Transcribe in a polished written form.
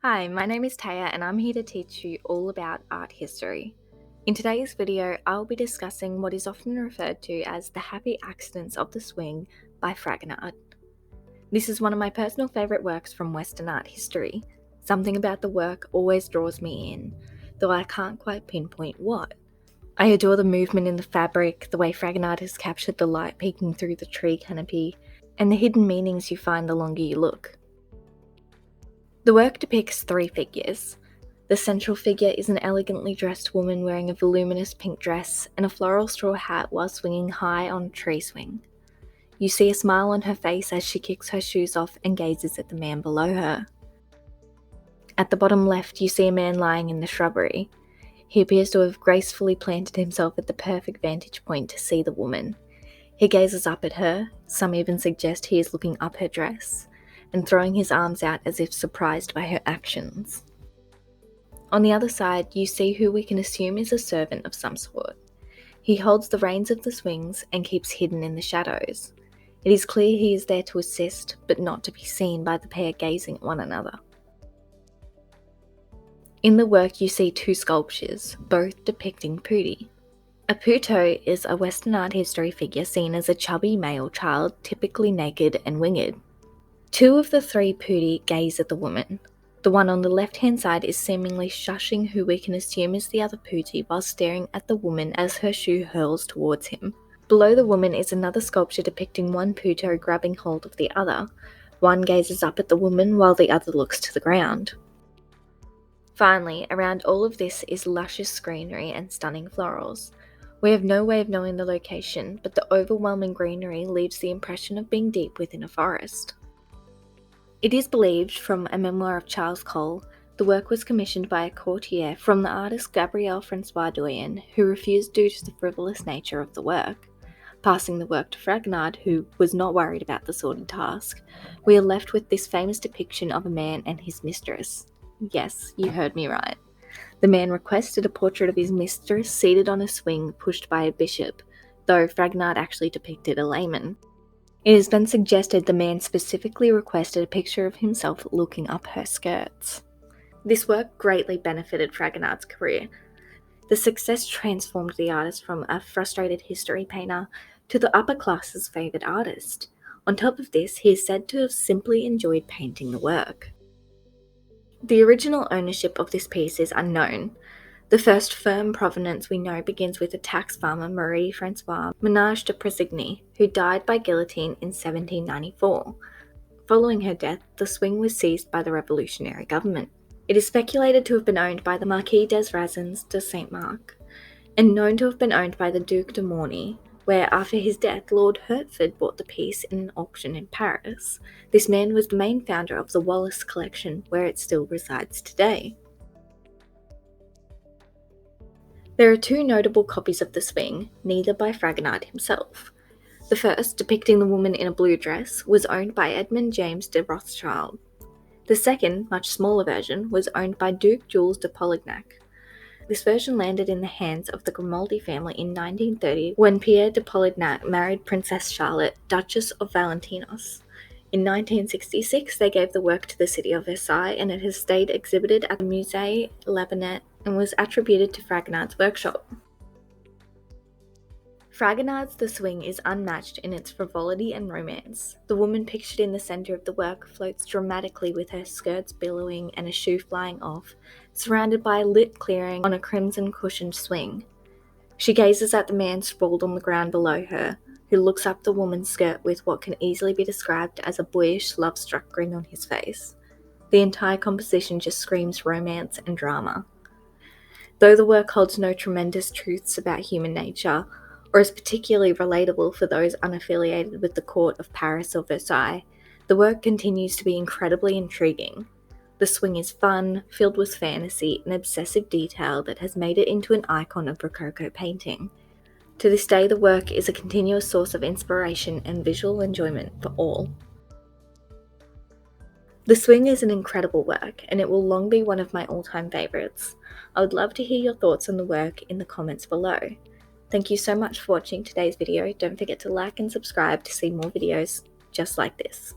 Hi, my name is Taya and I'm here to teach you all about art history. In today's video, I'll be discussing what is often referred to as the Happy Accidents of the Swing by Fragonard. This is one of my personal favourite works from Western art history. Something about the work always draws me in, though I can't quite pinpoint what. I adore the movement in the fabric, the way Fragonard has captured the light peeking through the tree canopy, and the hidden meanings you find the longer you look. The work depicts three figures. The central figure is an elegantly dressed woman wearing a voluminous pink dress and a floral straw hat while swinging high on a tree swing. You see a smile on her face as she kicks her shoes off and gazes at the man below her. At the bottom left, you see a man lying in the shrubbery. He appears to have gracefully planted himself at the perfect vantage point to see the woman. He gazes up at her, some even suggest he is looking up her dress, and throwing his arms out as if surprised by her actions. On the other side, you see who we can assume is a servant of some sort. He holds the reins of the swings and keeps hidden in the shadows. It is clear he is there to assist, but not to be seen by the pair gazing at one another. In the work, you see two sculptures, both depicting putti. A putto is a Western art history figure seen as a chubby male child, typically naked and winged. Two of the three putti gaze at the woman. The one on the left-hand side is seemingly shushing who we can assume is the other putti while staring at the woman as her shoe hurls towards him. Below the woman is another sculpture depicting one putto grabbing hold of the other. One gazes up at the woman while the other looks to the ground. Finally, around all of this is luscious greenery and stunning florals. We have no way of knowing the location, but the overwhelming greenery leaves the impression of being deep within a forest. It is believed, from a memoir of Charles Cole, the work was commissioned by a courtier from the artist Gabriel Francois Doyen, who refused due to the frivolous nature of the work. Passing the work to Fragonard, who was not worried about the sordid task, we are left with this famous depiction of a man and his mistress. Yes, you heard me right. The man requested a portrait of his mistress seated on a swing pushed by a bishop, though Fragonard actually depicted a layman. It has been suggested the man specifically requested a picture of himself looking up her skirts. This work greatly benefited Fragonard's career. The success transformed the artist from a frustrated history painter to the upper class's favoured artist. On top of this, he is said to have simply enjoyed painting the work. The original ownership of this piece is unknown. The first firm provenance we know begins with a tax farmer, Marie-Françoise Menage de Pressigny, who died by guillotine in 1794. Following her death, the swing was seized by the revolutionary government. It is speculated to have been owned by the Marquis des Razins de Saint-Marc, and known to have been owned by the Duc de Morny, where after his death Lord Hertford bought the piece in an auction in Paris. This man was the main founder of the Wallace collection, where it still resides today. There are two notable copies of the swing, neither by Fragonard himself. The first, depicting the woman in a blue dress, was owned by Edmund James de Rothschild. The second, much smaller version, was owned by Duke Jules de Polignac. This version landed in the hands of the Grimaldi family in 1930 when Pierre de Polignac married Princess Charlotte, Duchess of Valentinos. In 1966, they gave the work to the city of Versailles, and it has stayed exhibited at the Musée Labinet and was attributed to Fragonard's workshop. Fragonard's The Swing is unmatched in its frivolity and romance. The woman pictured in the centre of the work floats dramatically with her skirts billowing and a shoe flying off, surrounded by a lit clearing on a crimson cushioned swing. She gazes at the man sprawled on the ground below her, who looks up the woman's skirt with what can easily be described as a boyish, love-struck grin on his face. The entire composition just screams romance and drama. Though the work holds no tremendous truths about human nature, or is particularly relatable for those unaffiliated with the court of Paris or Versailles, the work continues to be incredibly intriguing. The swing is fun, filled with fantasy and obsessive detail that has made it into an icon of Rococo painting. To this day, the work is a continuous source of inspiration and visual enjoyment for all. The Swing is an incredible work, and it will long be one of my all-time favourites. I would love to hear your thoughts on the work in the comments below. Thank you so much for watching today's video. Don't forget to like and subscribe to see more videos just like this.